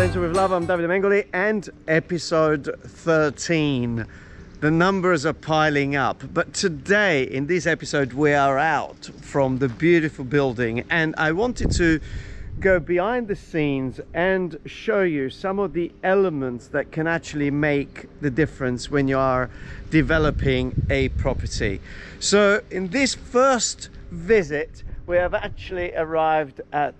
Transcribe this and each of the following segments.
Salento with Love. I'm Davide Mengoli, and episode 13. The numbers are piling up, but today in this episode we are out from the beautiful building, and I wanted to go behind the scenes and show you some of the elements that can actually make the difference when you are developing a property. So in this first visit we have actually arrived at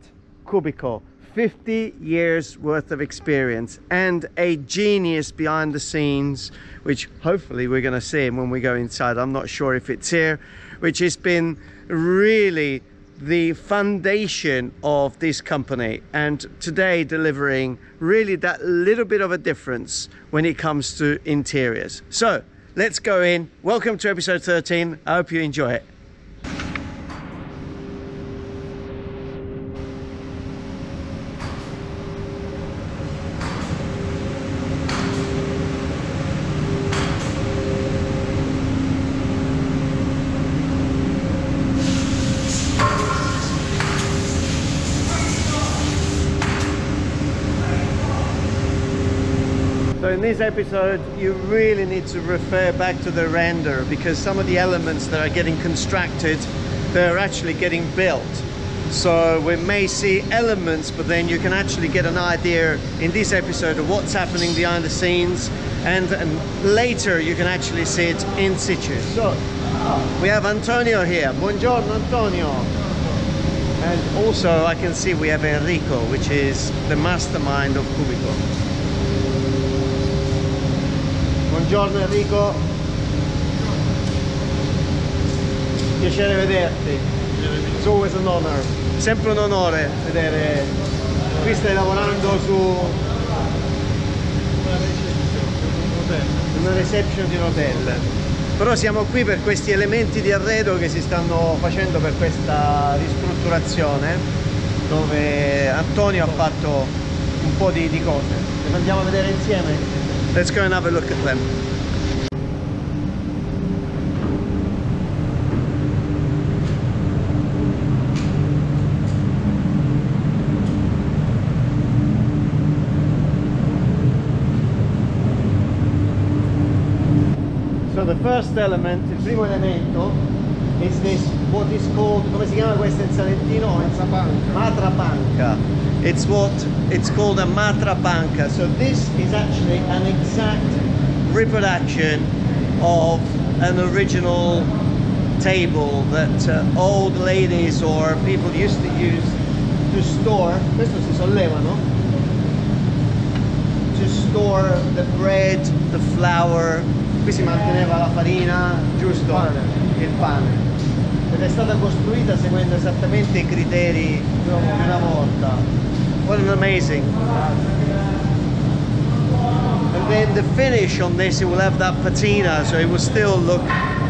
Cubico. 50 years worth of experience and a genius behind the scenes, which hopefully we're going to see when we go inside. I'm not sure if it's here, which has been really the foundation of this company, and today delivering really that little bit of a difference when it comes to interiors. So let's go in. Welcome to episode 13. I hope you enjoy it. So in this episode, you really need to refer back to the render, because some of the elements that are getting constructed, they're actually getting built. So we may see elements, but then you can actually get an idea in this episode of what's happening behind the scenes, and later you can actually see it in situ. So we have Antonio here. Buongiorno, Antonio. And also I can see we have Enrico, which is the mastermind of Cubico. Buongiorno Enrico, piacere vederti. It's always an honor, sempre un onore vedere. Qui stai lavorando su una reception di un hotel, però siamo qui per questi elementi di arredo che si stanno facendo per questa ristrutturazione, dove Antonio ha fatto un po' di cose. Le andiamo a vedere insieme? Let's go and have a look at them. So the first element, il primo elemento, is this, what is called, come si chiama questa in salentino? Matrapanca. It's called a matrapanca. So this is actually an exact reproduction of an original table that old ladies or people used to use to store. Questo si solleva, no? To store the bread, the flour. Qui si manteneva la farina, giusto? Il pane. Ed è stata costruita seguendo esattamente I criteri di una volta. What an amazing. And then the finish on this, it will have that patina, so it will still look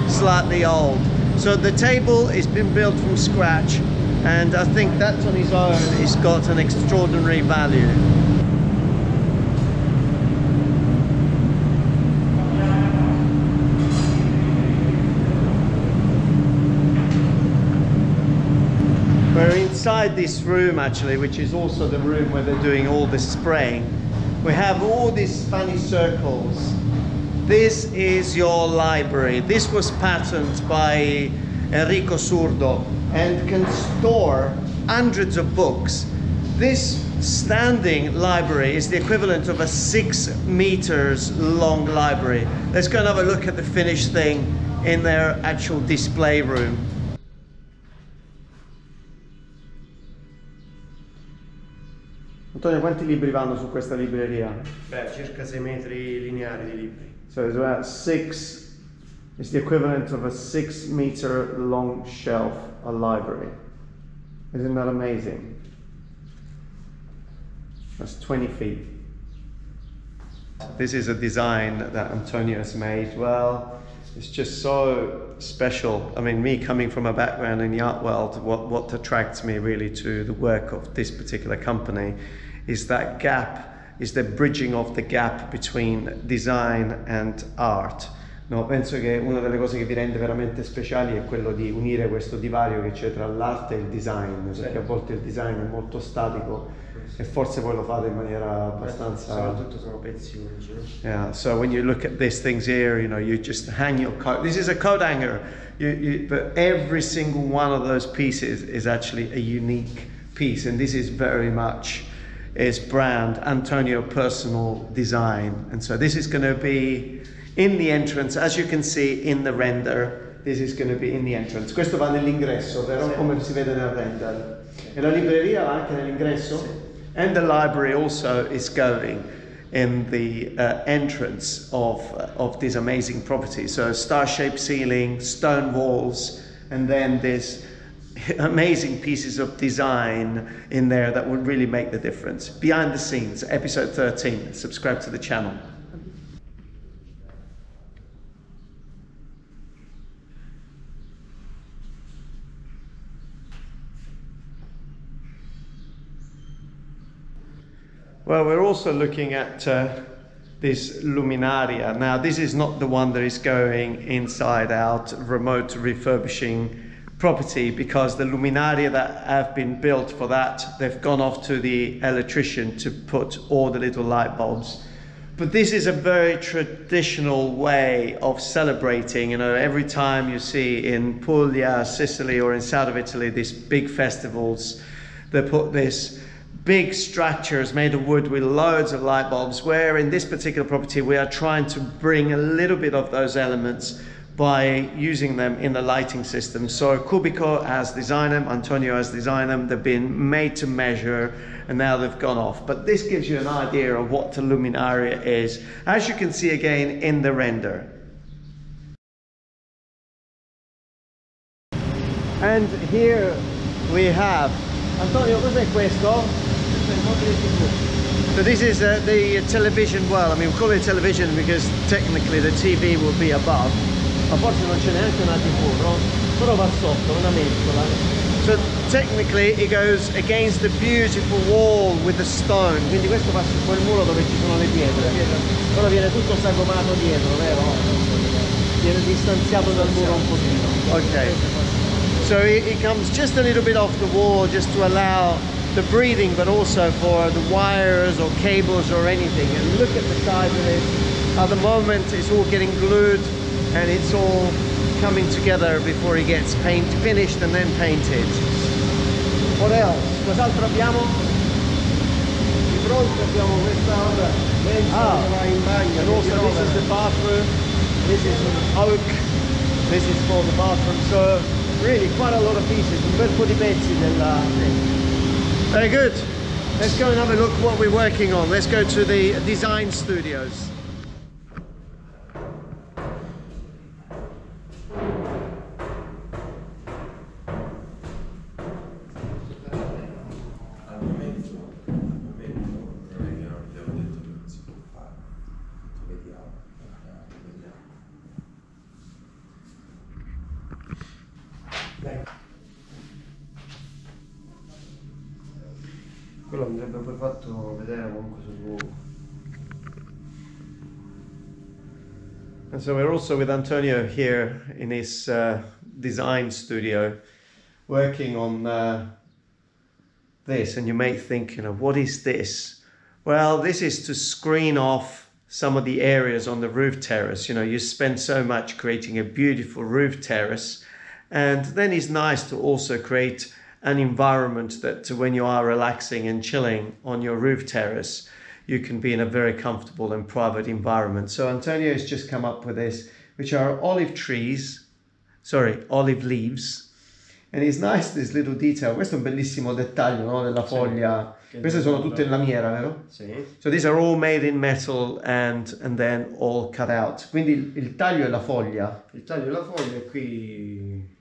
slightly old. So the table has been built from scratch, and I think that on its own it's got an extraordinary value. We're inside this room actually, which is also the room where they're doing all the spraying. We have all these funny circles. This is your library. This was patented by Enrico Surdo and can store hundreds of books. This standing library is the equivalent of a 6 meters long library. Let's go and have a look at the finished thing in their actual display room. Antonio, quanti libri vanno su questa libreria? Beh, circa 6 metri lineari di libri. So it's about 6, it's the equivalent of a 6 meter long shelf, a library. Isn't that amazing? That's 20 feet. This is a design that Antonio has made. Well, it's just so special. I mean, me coming from a background in the art world, what attracts me really to the work of this particular company is that gap, is the bridging of the gap between design and art. No, penso che una delle cose che vi rende veramente speciali è quello di unire questo divario che c'è tra l'arte e il design, perché a volte il design è molto statico e forse voi lo fate in maniera abbastanza... Soprattutto sono pezzi unici, no? Yeah, so when you look at these things here, you know, you just hang your coat. This is a coat hanger, but every single one of those pieces is actually a unique piece, and this is very much his brand, Antonio personal design. And so this is going to be in the entrance, as you can see in the render. This is going to be in the entrance. Questo va nell'ingresso, vero? Sì. Come si vede nel render. E la libreria va anche nell'ingresso? Sì. And the library also is going in the entrance of these amazing properties. So star-shaped ceiling, stone walls, and then there's amazing pieces of design in there that will really make the difference. Behind the scenes, episode 13. Subscribe to the channel. Well, we're also looking at this luminaria. Now, this is not the one that is going inside out remote refurbishing property, because the luminaria that have been built for that, they've gone off to the electrician to put all the little light bulbs. But this is a very traditional way of celebrating. You know, every time you see in Puglia, Sicily, or in south of Italy, these big festivals, they put this big structures made of wood with loads of light bulbs, where in this particular property we are trying to bring a little bit of those elements by using them in the lighting system. So Cubico has designed them, Antonio has designed them, they've been made to measure, and now they've gone off. But this gives you an idea of what the luminaria is, as you can see again in the render. And here we have, Antonio, cos'è questo? So this is the television. Well, I mean, we call it television because technically the TV will be above. Ma forse non c'è neanche una TV, no? Però va sotto, una mensola. So technically it goes against the beautiful wall with the stone. Quindi questo va su quel muro dove ci sono le pietre. Però viene tutto sagomato dietro, vero? Viene distanziato dal muro un pochino. Okay. So it comes just a little bit off the wall just to allow the breathing, but also for the wires or cables or anything. And look at the size of it. At the moment it's all getting glued and it's all coming together before it gets finished and then painted. What else? Cos'altro abbiamo? Di fronte abbiamo questa mensola che va in bagno. And also this is the bathroom. This is an oak. This is for the bathroom. So really quite a lot of pieces. Un bel po' di pezzi della... Very good. Let's go and have a look what we're working on. Let's go to the design studios. Quello andrebbe poi fatto vedere comunque sul luogo. And so we're also with Antonio here in his design studio working on this, and you may think, you know, what is this? Well, this is to screen off some of the areas on the roof terrace. You know, you spend so much creating a beautiful roof terrace, and then it's nice to also create an environment that when you are relaxing and chilling on your roof terrace, you can be in a very comfortable and private environment. So Antonio has just come up with this, which are olive leaves. And it's nice this little detail. Questo è un bellissimo dettaglio, no? Della foglia. Sì. Queste sono tutte in lamiera, vero? Sì. So these are all made in metal and then all cut out. Quindi il taglio è la foglia. Il taglio della foglia e qui...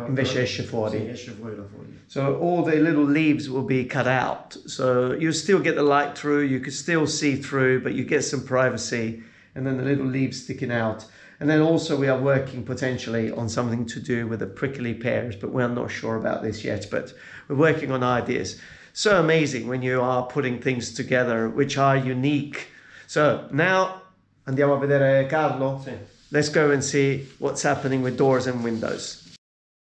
Invece esce fuori. Sì, esce fuori la foglia. So all the little leaves will be cut out. So you still get the light through, you can still see through, but you get some privacy, and then the little leaves sticking out. And then also we are working potentially on something to do with the prickly pears, but we're not sure about this yet, but we're working on ideas. So amazing when you are putting things together which are unique. So now andiamo a vedere Carlo. Sì. let's go and see what's happening with doors and windows.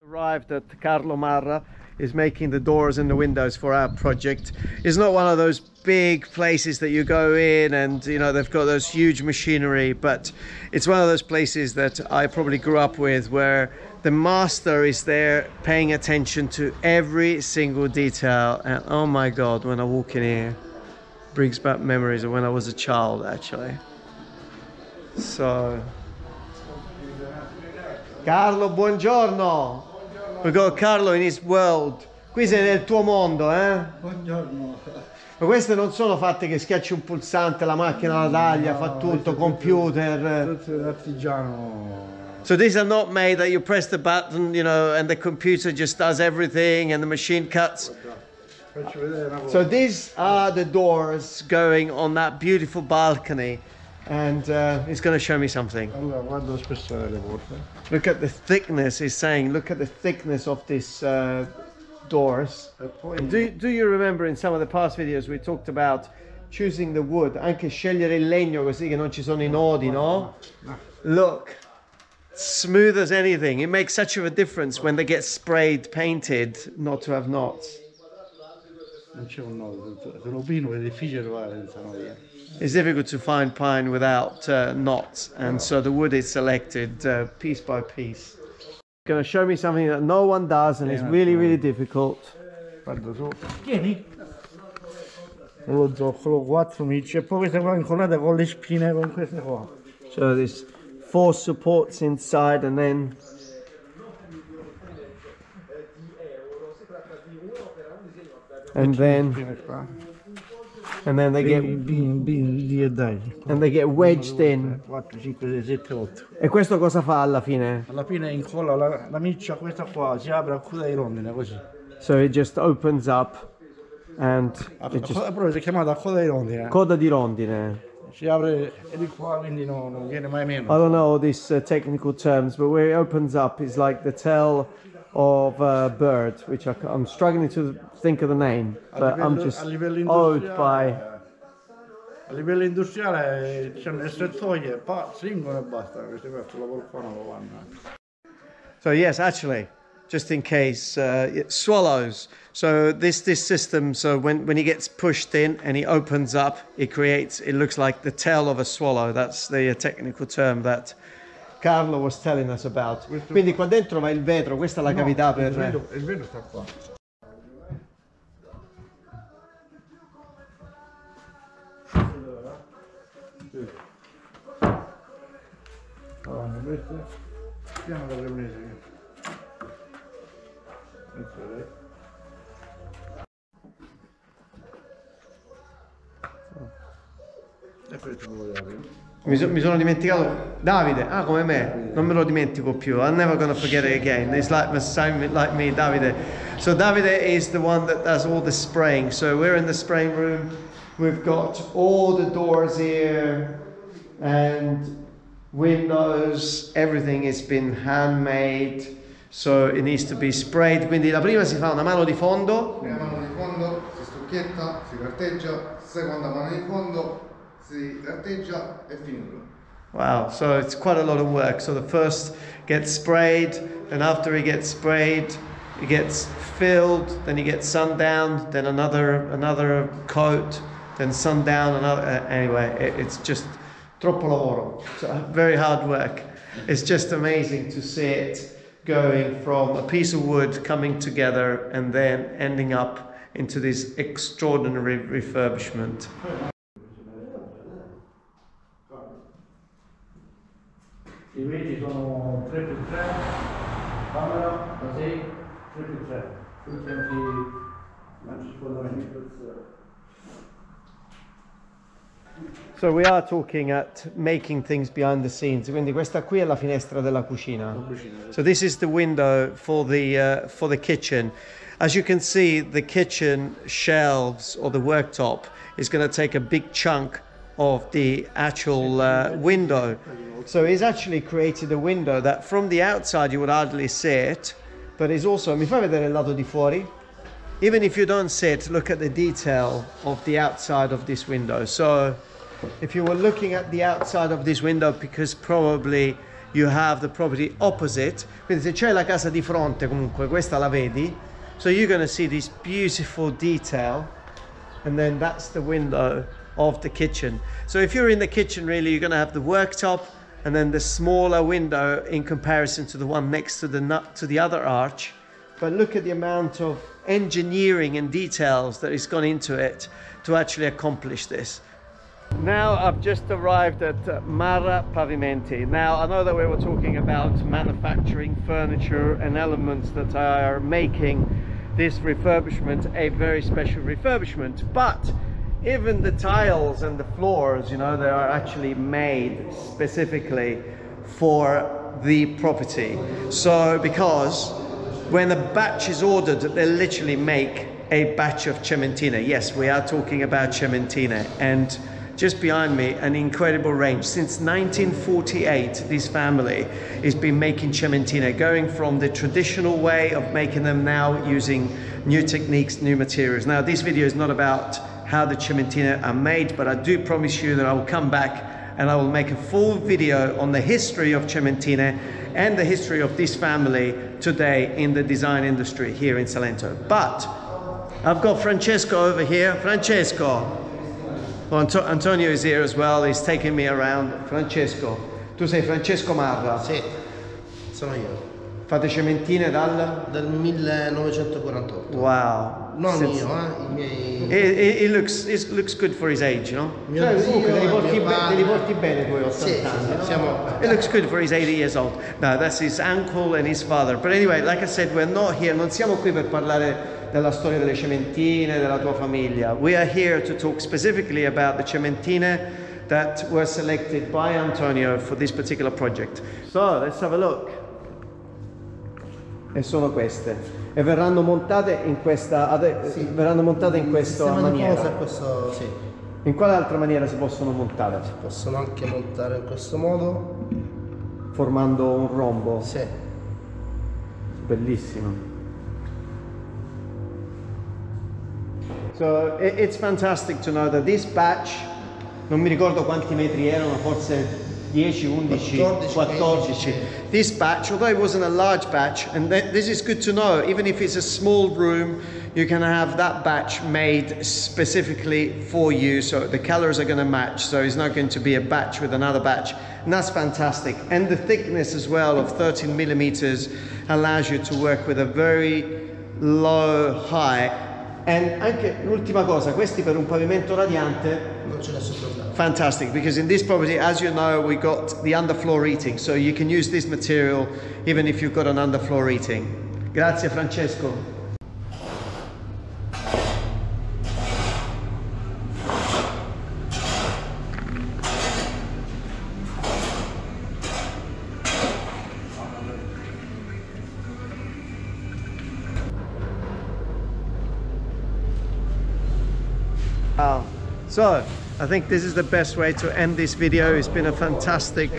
Arrived at Carlo Marra is making the doors and the windows for our project. It's not one of those big places that you go in and you know they've got those huge machinery, but it's one of those places that I probably grew up with, where the master is there paying attention to every single detail. And oh my god, when I walk in here, it brings back memories of when I was a child actually. So Carlo, buongiorno. We got Carlo in his world. Qui sei nel tuo mondo, eh? Buongiorno. Ma queste non sono fatte che schiacci un pulsante, la macchina la taglia, fa tutto, computer. Tutto artigiano. So these are not made that you press the button, you know, and the computer just does everything and the machine cuts. Faccio vedere una cosa. So these are the doors going on that beautiful balcony, and he's going to show me something. Allora, guarda lo spessore delle porte. Look at the thickness, he's saying, look at the thickness of these doors. E poi Do you remember in some of the past videos we talked about choosing the wood, anche scegliere il legno così che non ci sono i nodi, no? Look, smooth as anything. It makes such of a difference when they get sprayed, painted, not to have knots. non c'è un nodo, se lo pino è difficile trovare senza nodi. It's difficult to find pine without knots, and so the wood is selected piece by piece. Going to show me something that no one does, and it's really, really difficult. Guarda su, tieni lo zoccolo 4 mici e poi queste qua incollate con le spine, con queste qua. So there's 4 supports inside, and then they get wedged in. 4, 5, 6, 7, 8. E questo cosa fa alla fine? Alla fine incolla la miccia questa qua, si apre a coda di rondine così. So it just opens up and it just... Però si è chiamata coda di rondine. Coda di rondine. Si apre di qua, quindi non viene mai meno. I don't know all these technical terms, but where it opens up is like the tail of a bird, which I'm struggling to think of the name, but I'm just awed by. A livello industriale c'è un estrettore, stringono e basta, questo lavoro qua non lo fanno. So yes, actually, just in case, it swallows. So this system, so when he gets pushed in and he opens up, it looks like the tail of a swallow. That's the technical term that Carlo was telling us about. Quindi qua dentro va il vetro, questa è la cavità per... Il vetro sta qua. Allora, questo piano da premere. E questo lo voglio. Mi sono dimenticato Davide, come me, non me lo dimentico più. I'm never gonna forget it again. It's like the same like me, Davide. So Davide is the one that does all the spraying. So we're in the spraying room. We've got all the doors here and windows. Everything has been handmade. So it needs to be sprayed. Quindi la prima si fa una mano di fondo. Prima mano di fondo, si stucchetta, si carteggia, seconda mano di fondo, si carteggia e finito. Wow, so it's quite a lot of work. So the first gets sprayed, then after he gets sprayed, he gets filled, then he gets sundown, then another coat, then sundown, anyway, it's just troppo lavoro. So very hard work. It's just amazing to see it going from a piece of wood coming together and then ending up into this extraordinary refurbishment. I veti sono 3x3, camera da 6, 3x3, tutti anti-sfondamenti. So we are talking at making things behind the scenes. Quindi questa qui è la finestra della cucina. So this is the window for the kitchen. As you can see, the kitchen shelves or the worktop is going to take a big chunk of the actual window. So he's actually created a window that from the outside you would hardly see it, but is also, mi fai vedere il lato di fuori? Even if you don't see it, look at the detail of the outside of this window. So if you were looking at the outside of this window, because probably you have the property opposite. Quindi se c'è la casa di fronte, comunque questa la vedi, so you're going to see this beautiful detail, and then that's the window of the kitchen. So if you're in the kitchen, really, you're going to have the worktop and then the smaller window in comparison to the one next to the other arch. But look at the amount of engineering and details that has gone into it to actually accomplish this. Now I've just arrived at Mara Pavimenti. Now I know that we were talking about manufacturing furniture and elements that are making this refurbishment a very special refurbishment, but even the tiles and the floors, you know, they are actually made specifically for the property. So because when a batch is ordered, they literally make a batch of Chimentina. Yes, we are talking about Chimentina, and just behind me, an incredible range. Since 1948, this family has been making Chimentina, going from the traditional way of making them now using new techniques, new materials. Now, this video is not about how the Chimentina are made, but I do promise you that I will come back and I will make a full video on the history of Chimentina and the history of this family today in the design industry here in Salento. But I've got Francesco over here. Francesco. Well, Antonio is here as well. He's taking me around. Francesco. Tu sei Francesco Marra? Sì, sono io. Fate Chimentine Dal 1948. Wow. Non io, i miei... It looks good for his age, you know? Mio zio, te li mio porti bene tu, 80 Sì, anni, no? siamo... It looks good for his 80 years old. No, that's his uncle and his father. But anyway, like I said, we're not here, non siamo qui per parlare della storia delle cementine, della tua famiglia. We are here to talk specifically about the cementine that were selected by Antonio for this particular project. So, let's have a look. E sono queste. E verranno montate in questa, Sì. verranno montate in questa maniera. Questo, sì. In quale altra maniera si possono montare? Possono anche montare in questo modo. Formando un rombo. Sì. Bellissimo. So it's fantastic to know that this batch, non mi ricordo quanti metri erano, forse 10, 11, 14. This batch, although it wasn't a large batch, and this is good to know, even if it's a small room, you can have that batch made specifically for you, so the colors are going to match, so it's not going to be a batch with another batch, and that's fantastic. And the thickness as well of 13 millimeters allows you to work with a very low height. And anche l'ultima cosa, questi per un pavimento radiante, Non c'è nessun problema. fantastic, because in this property, as you know, we got the underfloor heating, so you can use this material even if you've got an underfloor heating. Grazie Francesco. Wow. So I think this is the best way to end this video. It's been a fantastic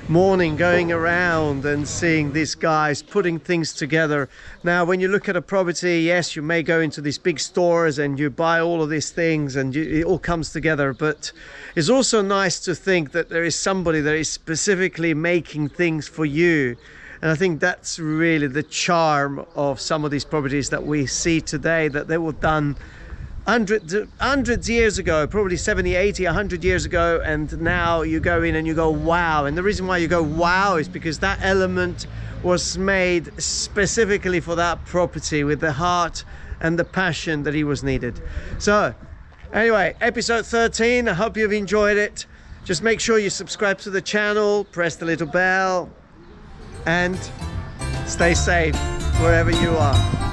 morning going around and seeing these guys putting things together. Now when you look at a property, yes, you may go into these big stores and you buy all of these things and it all comes together, but it's also nice to think that there is somebody that is specifically making things for you. And I think that's really the charm of some of these properties that we see today, that they were done hundreds years ago, probably 70, 80, 100 years ago, and now you go in and you go wow. And the reason why you go wow is because that element was made specifically for that property with the heart and the passion that it was needed. So anyway, episode 13, I hope you've enjoyed it. Just make sure you subscribe to the channel, press the little bell, and stay safe wherever you are.